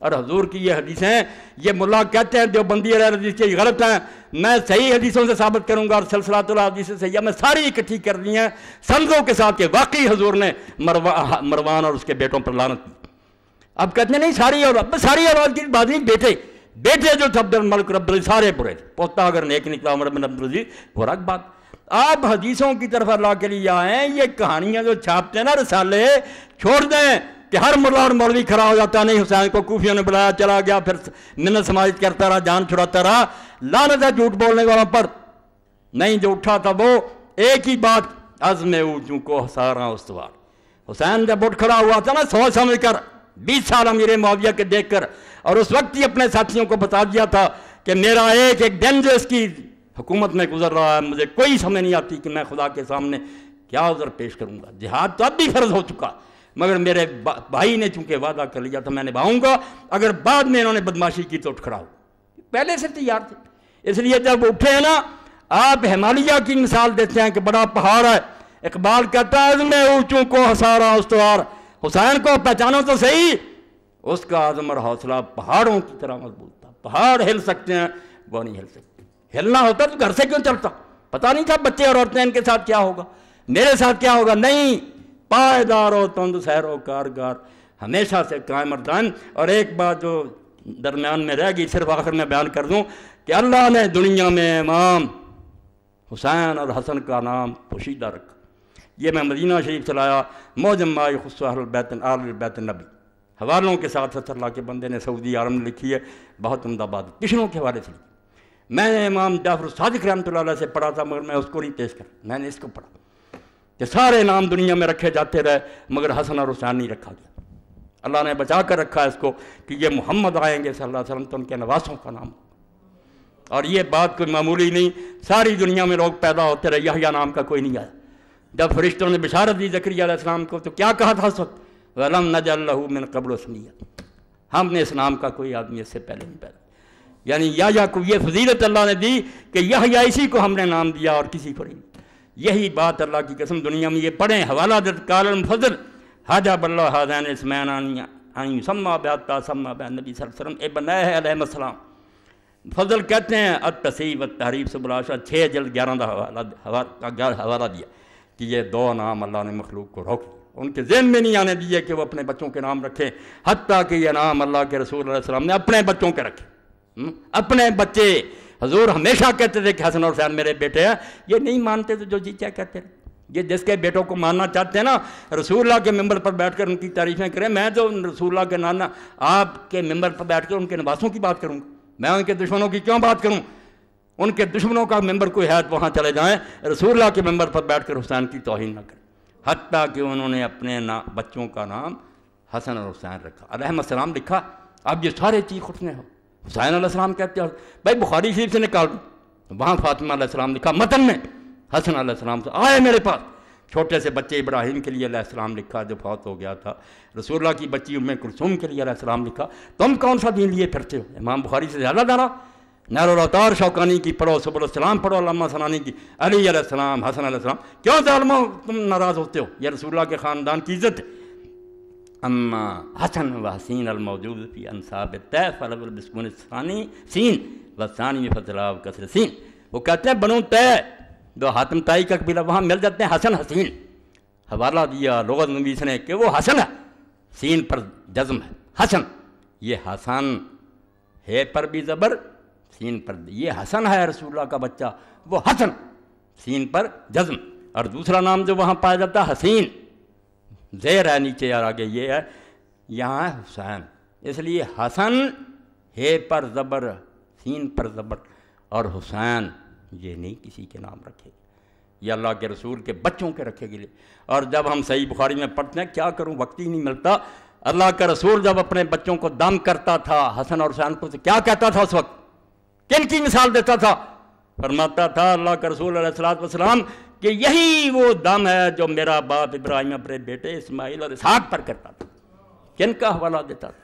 اور حضور کی یہ حدیثیں یہ ملا کہتے ہیں دیوبندی حدیث کی غلط ہیں، میں صحیح حدیثوں سے ثابت کروں گا، اور سلسلۃ الحدیث سے صحیح میں ساری اکٹھی کر دی ہیں سندوں کے ساتھ کہ واقعی حضور نے مروان اور اس کے بیٹوں پر لعنت کی۔ اب کہتے ہیں نہیں ساری اولاد کی بات نہیں، بیٹے جو تھے عبد الملک رب العزیز سارے برے تھے، پوتا اگر نیک نکلا عمر بن عبد العزیز وہ الگ بات۔ آپ حدیثوں کی طرف اللہ کے لیے آئیں، یہ کہانیاں جو چھاپتے ہیں نا رسالے چھوڑ دیں کہ ہر ملا اور مولوی کھڑا ہو جاتا نہیں حسین کو کوفیوں نے بلایا چلا گیا پھر منت سماجت کرتا رہا جان چھڑاتا رہا، لعنت ہے جھوٹ بولنے والوں پر۔ نہیں جو اٹھا تھا وہ ایک ہی بات، عزم اوچوں کو سارا استوار۔ حسین جب اٹھ کھڑا ہوا تھا نا سوچ سمجھ کر 20 سال امیر معاویہ کے دیکھ کر، اور اس وقت ہی اپنے ساتھیوں کو بتا دیا تھا کہ میرا ایک دن جو اس کی حکومت میں گزر رہا ہے مجھے کوئی سمجھ نہیں آتی کہ میں خدا کے سامنے کیا عذر پیش کروں گا۔ جہاد تو اب بھی فرض ہو چکا، مگر میرے بھائی نے چونکہ وعدہ کر لیا تھا میں نبھاؤں گا، اگر بعد میں انہوں نے بدماشی کی تو اٹھ کھڑا ہو، پہلے سے تیار تھے۔ اس لیے جب اٹھے ہیں نا، آپ ہمالیہ کی مثال دیتے ہیں کہ بڑا پہاڑ ہے، اقبال کہتا ہے عزم اونچوں کو حصارا استوار، حسین کو پہچانو تو صحیح، اس کا عزم اور حوصلہ پہاڑوں کی طرح مضبوط تھا۔ پہاڑ ہل سکتے ہیں، وہ نہیں ہل سکتے۔ ہلنا ہوتا تو گھر سے کیوں چلتا؟ پتہ نہیں تھا بچے اور عورتیں ان کے ساتھ کیا ہوگا، میرے ساتھ کیا ہوگا؟ نہیں، پائیدار و تند سیر و کارگار ہمیشہ سے قائم اور دائم۔ اور ایک بات جو درمیان میں رہ گئی صرف آخر میں بیان کر دوں کہ اللہ نے دنیا میں امام حسین اور حسن کا نام پوشیدہ رکھا۔ یہ میں مدینہ شریف سے لایا، موجم ما یخص اہل بیت النبی، حوالوں کے ساتھ اللہ کے بندے نے سعودی عالم نے لکھی ہے، بہت عمدہ بات، کشنوں کے حوالے سے لکھی۔ میں نے امام جعفر صادق رحمۃ اللہ علیہ سے پڑھا تھا مگر میں اس کو نہیں پیش کر، میں نے اس کو پڑھا کہ سارے نام دنیا میں رکھے جاتے رہے مگر حسن اور حسین نہیں رکھا گیا۔ اللہ نے بچا کر رکھا اس کو کہ یہ محمد آئیں گے صلی اللہ علیہ وسلم تو ان کے نواسوں کا نام، اور یہ بات کوئی معمولی نہیں، ساری دنیا میں لوگ پیدا ہوتے رہے، یحییٰ نام کا کوئی نہیں آیا۔ جب فرشتوں نے بشارت دی زکریا علیہ السلام کو تو کیا کہا تھا اس وقت؟ وَلَمْ نَجْعَل لَهُ مِن قَبْلُ سَمِيًّا، ہم نے اس نام کا کوئی آدمی اس سے پہلے نہیں پیدا۔ یعنی یحییٰ کو یہ فضیلت اللہ نے دی کہ یحییٰ اسی کو ہم نے نام دیا اور کسی کو نہیں۔ یہی بات اللہ کی قسم دنیا میں یہ پڑھیں، حوالہ دت قال المفضل حجب اللہ ہذین اسمین ان یسمى بحتى سمى بالنبی صلی اللہ علیہ وسلم ابن علیہ السلام۔ فضل کہتے ہیں التصحیح والتحریف سے بلاشا 6 جلد 11 کا حوالہ دیا کہ یہ 2 نام اللہ نے مخلوق کو روک دیا، ان کے ذہن میں نہیں آنے دیے کہ وہ اپنے بچوں کے نام رکھیں، حتیٰ کہ یہ نام اللہ کے رسول علیہ السلام نے اپنے بچوں کے رکھے، اپنے بچے۔ حضور ہمیشہ کہتے تھے کہ حسن اور حسین میرے بیٹے ہیں، یہ نہیں مانتے تو جو جی چاہے کہتے ہیں۔ یہ جس کے بیٹوں کو ماننا چاہتے ہیں نا، رسول اللہ کے ممبر پر بیٹھ کر ان کی تعریفیں کریں، میں تو رسول اللہ کے نانا آپ کے ممبر پر بیٹھ کر ان کے نواسوں کی بات کروں گا، میں ان کے دشمنوں کی کیوں بات کروں؟ ان کے دشمنوں کا ممبر کوئی ہے تو وہاں چلے جائیں، رسول اللہ کے ممبر پر بیٹھ کر حسین کی توہین نہ کریں۔ حتیٰ کہ انہوں نے اپنے بچوں کا نام حسن اور حسین رکھا، علیہ السلام لکھا۔ اب یہ سارے چیز اٹھنے ہو، حسین علیہ السلام کہتے ہیں، بھائی بخاری شریف سے نکال دوں، وہاں فاطمہ علیہ السلام لکھا متن میں، حسن علیہ السلام سے آئے میرے پاس، چھوٹے سے بچے ابراہیم کے لیے علیہ السلام لکھا جو فوت ہو گیا تھا، رسول اللہ کی بچی ام کلثوم کے لیے علیہ السلام لکھا۔ تم کون سا دین لیے پھرتے ہو؟ امام بخاری سے زیادہ دارا، نیر الاوطار شوکانی کی پڑھو، سبل السلام پڑھو علامہ ثنانی کی، علی علیہ السلام، حسن علیہ السلام، کیوں ظالموں تم ناراض ہوتے ہو؟ یہ رسول اللہ کے خاندان کی عزت ہے۔ اما حسن و حسین الموجود فی انصاب الطے فلو بسکون الثانی سین والثانی میں فضلا و کسر سین۔ وہ کہتے ہیں بنو طے جو حاتم طائی کا قبیلہ وہاں مل جاتے ہیں حسن حسین، حوالہ دیا لغت نویس نے کہ وہ حسن ہے، سین پر جزم ہے، حسن، یہ حسن ہے پر بھی زبر، سین پر، یہ حسن ہے رسول اللہ کا بچہ، وہ حسن، سین پر جزم۔ اور دوسرا نام جو وہاں پایا جاتا ہے حسین، زیر ہے نیچے اور آگے یہ ہے، یہاں ہے حسین، اس لیے حسن ہے پر زبر، سین پر زبر، اور حسین یہ نہیں کسی کے نام رکھے گا، یہ اللہ کے رسول کے بچوں کے رکھے گئے۔ اور جب ہم صحیح بخاری میں پڑھتے ہیں، کیا کروں وقت ہی نہیں ملتا، اللہ کا رسول جب اپنے بچوں کو دم کرتا تھا حسن اور حسین کو، تو کیا کہتا تھا اس وقت؟ کن کی مثال دیتا تھا؟ فرماتا تھا اللہ کا رسول علیہ الصلوۃ والسلام کہ یہی وہ دم ہے جو میرا باپ ابراہیم اپنے بیٹے اسماعیل اور اسحاق پر کرتا تھا۔ کن کا حوالہ دیتا تھا؟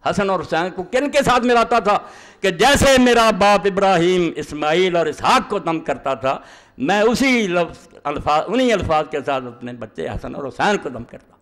حسن اور حسین کو کن کے ساتھ ملاتا تھا کہ جیسے میرا باپ ابراہیم اسماعیل اور اسحاق کو دم کرتا تھا، میں انہی الفاظ کے ساتھ اپنے بچے حسن اور حسین کو دم کرتا۔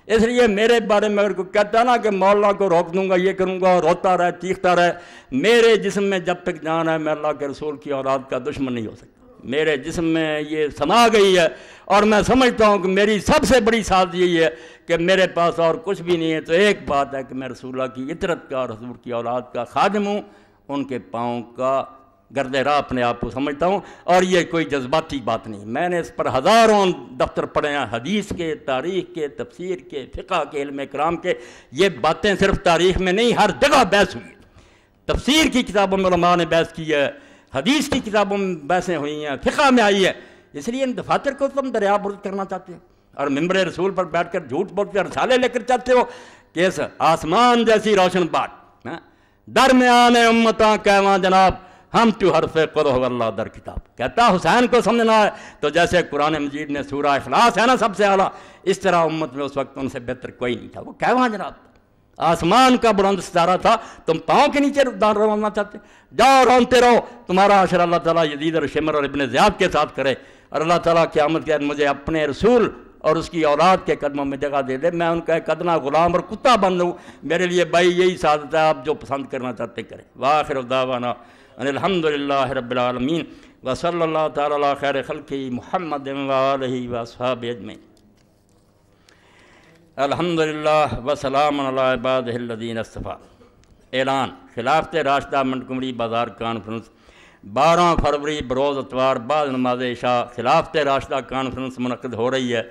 اس لیے میرے بارے میں اگر کوئی کہتا ہے نا کہ مولا کو روک دوں گا، یہ کروں گا، روتا رہے چیختا رہے، میرے جسم میں جب تک جان ہے میں اللہ کے رسول کی اولاد کا دشمن نہیں ہو سکتا۔ میرے جسم میں یہ سما گئی ہے اور میں سمجھتا ہوں کہ میری سب سے بڑی سعادت یہی ہے کہ میرے پاس اور کچھ بھی نہیں ہے، تو ایک بات ہے کہ میں رسول اللہ کی اطرت کا اور حضور کی اولاد کا خادم ہوں، ان کے پاؤں کا گرد راہ اپنے آپ کو سمجھتا ہوں، اور یہ کوئی جذباتی بات نہیں۔ میں نے اس پر ہزاروں دفتر پڑھے ہیں، حدیث کے، تاریخ کے، تفسیر کے، فقہ کے، علم کرام کے۔ یہ باتیں صرف تاریخ میں نہیں، ہر جگہ بحث ہوئی ہے۔ تفسیر کی کتابوں میں علماء نے بحث کی ہے، حدیث کی کتابوں میں بحثیں ہوئی ہیں، فقہ میں آئی ہے۔ اس لیے ان دفاتر کو تم دریا برد کرنا چاہتے ہو اور ممبر رسول پر بیٹھ کر جھوٹ بولتے اور رسالے لے کر چاہتے ہو کہ اس آسمان جیسی روشن بات درمیان امتاں کہواں جناب ہم تو حرف قرح واللہ در کتاب۔ کہتا حسین کو سمجھنا ہے تو جیسے قرآن مجید میں سورہ اخلاص ہے نا سب سے اعلیٰ، اس طرح امت میں اس وقت ان سے بہتر کوئی نہیں تھا۔ وہ کہواں جناب آسمان کا بلند ستارہ تھا، تم پاؤں کے نیچے رونا چاہتے، جاؤ رونتے رہو، تمہارا عشر اللہ تعالیٰ یزید اور شمر اور ابن زیاد کے ساتھ کرے، اور اللہ تعالیٰ قیامت کے دن مجھے اپنے رسول اور اس کی اولاد کے قدموں میں جگہ دے دے، میں ان کا ایک ادنا غلام اور کتا بن لوں۔ میرے لیے بھائی یہی سعادت ہے، آپ جو پسند کرنا چاہتے کریں۔ وآخر دعوانا ان الحمدللہ رب العالمین وصلی اللہ تعالیٰ علی خیر خلقہ محمد وآلہ واصحابہ اجمعین۔ الحمدللہ وسلام علی عبادہ الذین اصطفیٰ۔ اعلان: خلافت راشدہ منٹگمری بازار کانفرنس 12 فروری بروز اتوار بعد نماز عشاء خلافت راشدہ کانفرنس منعقد ہو رہی ہے،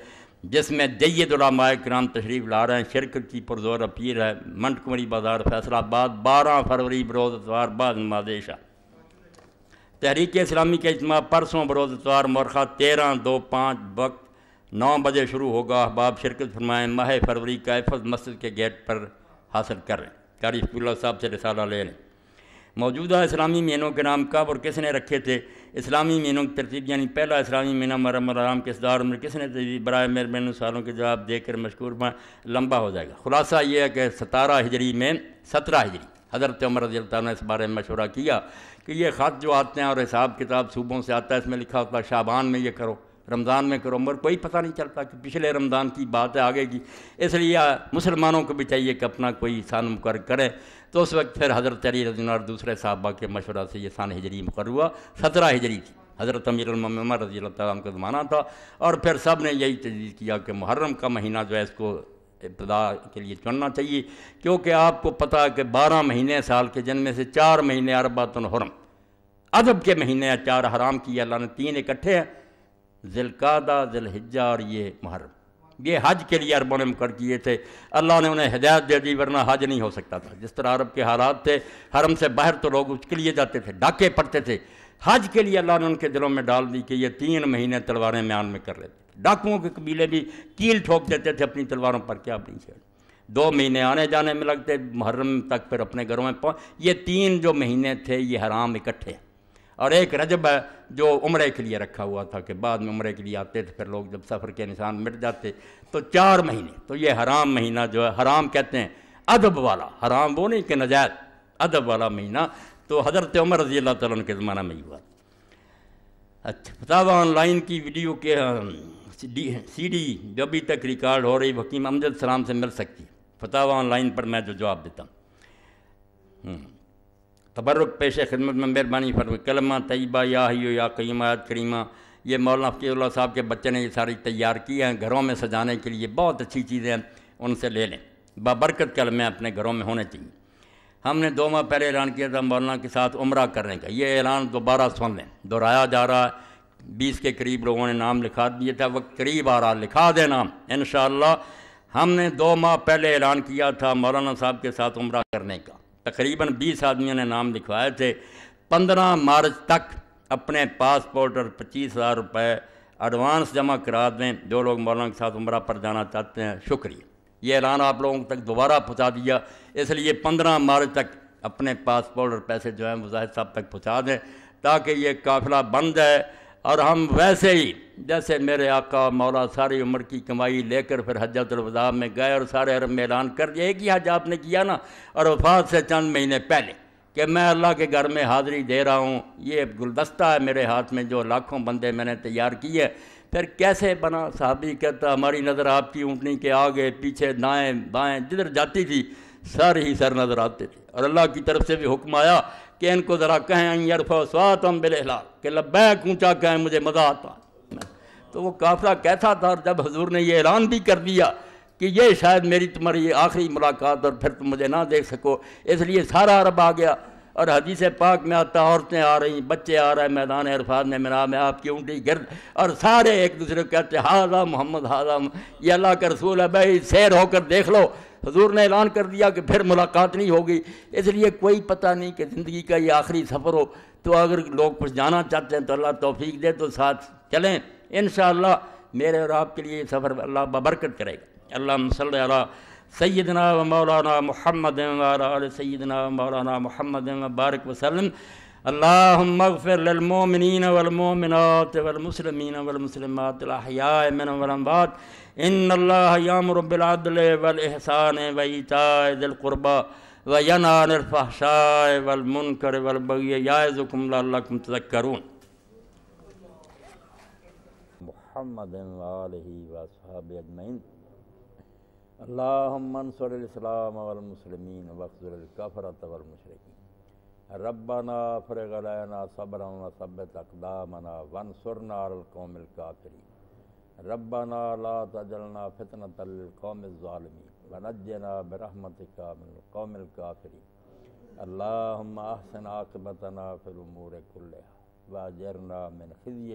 جس میں جید علماء کرام تشریف لا رہے ہیں۔ شرکت کی پرزور اپیل ہے۔ منٹگمری بازار فیصل آباد 12 فروری بروز اتوار بعد نماز عشاء۔ تحریک اسلامی کا اجتماع پرسوں بروز اتوار مورخہ 13/2/5 وقت 9 بجے شروع ہوگا۔ احباب شرکت فرمائیں۔ ماہ فروری کا حفظ مسجد کے گیٹ پر حاصل کر لیں۔ قاری شفیع اللہ صاحب سے رسالہ لے لیں۔ موجودہ اسلامی مہینوں کے نام کب اور کس نے رکھے تھے؟ اسلامی مہینوں کی ترتیب یعنی پہلا اسلامی مہینہ محرم الحرام کے اصدار میں کس نے تجویز؟ برائے مہربانی سوالوں کے جواب دے کر مشکور میں لمبا ہو جائے گا۔ خلاصہ یہ ہے کہ 17 ہجری میں 17 ہجری حضرت عمر رضی اللہ عنہ نے اس بارے میں مشورہ کیا کہ یہ خط جو آتے ہیں اور حساب کتاب صوبوں سے آتا ہے، اس میں لکھا ہوتا ہے شعبان میں یہ کرو، رمضان میں کرو، مگر کوئی پتہ نہیں چلتا کہ پچھلے رمضان کی بات ہے آگے کی۔ اس لیے مسلمانوں کو بھی چاہیے کہ اپنا کوئی سان مقرر کریں۔ تو اس وقت پھر حضرت علی رضی اللہ عنہ اور دوسرے صحابہ کے مشورہ سے یہ سان ہجری مقرر ہوا۔ 17 ہجری تھی، حضرت امیر المومنین عمر رضی اللہ تعالیٰ عنہ کا زمانہ تھا، اور پھر سب نے یہی تجویز کیا کہ محرم کا مہینہ جو ہے اس کو ابتدا کے لیے چننا چاہیے، کیونکہ آپ کو پتہ ہے کہ 12 مہینے سال کے، جن میں سے 4 مہینے اربعۃ حرم ادب کے مہینے ہیں، 4 حرام کیے اللہ نے، 3 اکٹھے ہیں، ذی القعدہ، ذی الحجہ اور یہ محرم۔ یہ حج کے لیے عربوں نے مقرر کیے تھے، اللہ نے انہیں ہدایت دے دی، ورنہ حج نہیں ہو سکتا تھا۔ جس طرح عرب کے حالات تھے، حرم سے باہر تو لوگ اس کے لیے جاتے تھے، ڈاکے پڑتے تھے، حج کے لیے اللہ نے ان کے دلوں میں ڈال دی کہ یہ 3 مہینے تلواریں میان میں کر لیتے تھے۔ ڈاکوؤں کے قبیلے بھی کیل ٹھوک دیتے تھے اپنی تلواروں پر، کیا اپنی چھیڑ 2 مہینے آنے جانے میں لگتے، محرم تک پھر اپنے گھروں میں یہ 3 جو مہینے تھے یہ حرام اکٹھے، اور ایک رجب ہے جو عمرے کے لیے رکھا ہوا تھا کہ بعد میں عمرے کے لیے آتے تھے، پھر لوگ جب سفر کے نشان مٹ جاتے تو 4 مہینے۔ تو یہ حرام مہینہ جو ہے، حرام کہتے ہیں ادب والا، حرام وہ نہیں کہ نجائز، ادب والا مہینہ، تو حضرت عمر رضی اللہ تعالیٰ عنہ کے زمانہ میں ہی ہوا۔ اچھا، فتاوی آن لائن کی ویڈیو کے سی ڈی جو ابھی تک ریکارڈ ہو رہی حکیم امجد سلام سے مل سکتی ہے۔ فتاوی آن لائن پر میں جو جواب دیتا ہوں۔ تبرک پیش خدمت میں مہربانی فرمائیں۔ کلمہ طیبہ یا حی یا قیوم آیت کریمہ، یہ مولانا فقیہ اللہ صاحب کے بچے نے یہ ساری تیار کی ہیں گھروں میں سجانے کے لیے، بہت اچھی چیزیں ہیں، ان سے لے لیں، بابرکت کلمے اپنے گھروں میں ہونے چاہیے۔ ہم نے 2 ماہ پہلے اعلان کیا تھا مولانا کے ساتھ عمرہ کرنے کا، یہ اعلان دوبارہ سن لیں، دہرایا جا رہا ہے۔ 20 کے قریب لوگوں نے نام لکھا دیے تھا، وقت قریب آ رہا، لکھا دے نام انشاءاللہ۔ ہم نے 2 ماہ پہلے اعلان کیا تھا مولانا صاحب کے ساتھ عمرہ کرنے کا، تقریباً 20 آدمیوں نے نام لکھوائے تھے۔ 15 مارچ تک اپنے پاسپورٹ اور 25,000 روپے ایڈوانس جمع کرا دیں جو لوگ مولانا کے ساتھ عمرہ پر جانا چاہتے ہیں۔ شکریہ، یہ اعلان آپ لوگوں تک دوبارہ پہنچا دیا، اس لیے 15 مارچ تک اپنے پاسپورٹ اور پیسے جو ہیں مجاہد صاحب تک پہنچا دیں تاکہ یہ قافلہ بن جائے، اور ہم ویسے ہی جیسے میرے آقا مولا ساری عمر کی کمائی لے کر پھر حجۃ الوداع میں گئے اور سارے عرب میں اعلان کر دیا، ایک ہی حج آپ نے کیا نا، اور وفات سے چند مہینے پہلے کہ میں اللہ کے گھر میں حاضری دے رہا ہوں، یہ گلدستہ ہے میرے ہاتھ میں جو لاکھوں بندے میں نے تیار کیے، پھر کیسے بنا؟ صحابی کہتا ہماری نظر آپ کی اونٹنی کے آگے پیچھے دائیں بائیں جدھر جاتی تھی سارے ہی سر نظر آتے تھے، اور اللہ کی طرف سے بھی حکم آیا کہ ان کو ذرا کہیں ان یرفعوا اصواتهم بالاحلال کہ لبیک اونچا کہیں، مجھے مزہ آتا۔ تو وہ قافلہ کیسا تھا؟ اور جب حضور نے یہ اعلان بھی کر دیا کہ یہ شاید میری تمہاری آخری ملاقات اور پھر تم مجھے نہ دیکھ سکو، اس لیے سارا عرب آ گیا۔ اور حدیث پاک میں آتا عورتیں آ رہی، بچے آ رہے ہیں میدان عرفات میں مینا میں آپ کی اونٹی گرد، اور سارے ایک دوسرے کو کہتے ہاذا محمد ہاذا یہ اللہ کا رسول ہے، بھائی سیر ہو کر دیکھ لو۔ حضور نے اعلان کر دیا کہ پھر ملاقات نہیں ہوگی، اس لیے کوئی پتہ نہیں کہ زندگی کا یہ آخری سفر ہو، تو اگر لوگ کچھ جانا چاہتے ہیں تو اللہ توفیق دے تو ساتھ چلیں انشاءاللہ۔ میرے اور آپ کے لیے یہ سفر اللہ ببرکت کرے گا۔ اللہم صلی علی سیدنا و مولانا محمد وعلی آل سیدنا و مولانا محمد وبارک وسلم۔ اللہم اغفر للمؤمنین والمؤمنات والمسلمین والمسلمات الاحیاء منهم والاموات، ان اللہ یامر بالعدل والاحسان وایتاء ذی القربى وینہی عن الفحشاء والمنکر والبغی یعظکم لعلکم تذکرون۔ محمد وآلہ وصحبہ اجمعین۔ اللہم انصر الاسلام والمسلمین واخذل الکفرۃ والمشرکین۔ ربنا افرغ علینا صبرا وثبت اقدامنا وانصرنا علی القوم الکافرین۔ ربنا لا تجعلنا فتنة للقوم الظالمین ونجنا برحمتک من القوم الکافرین۔ اللہم احسن عاقبتنا فی الامور کلها واجرنا من خزي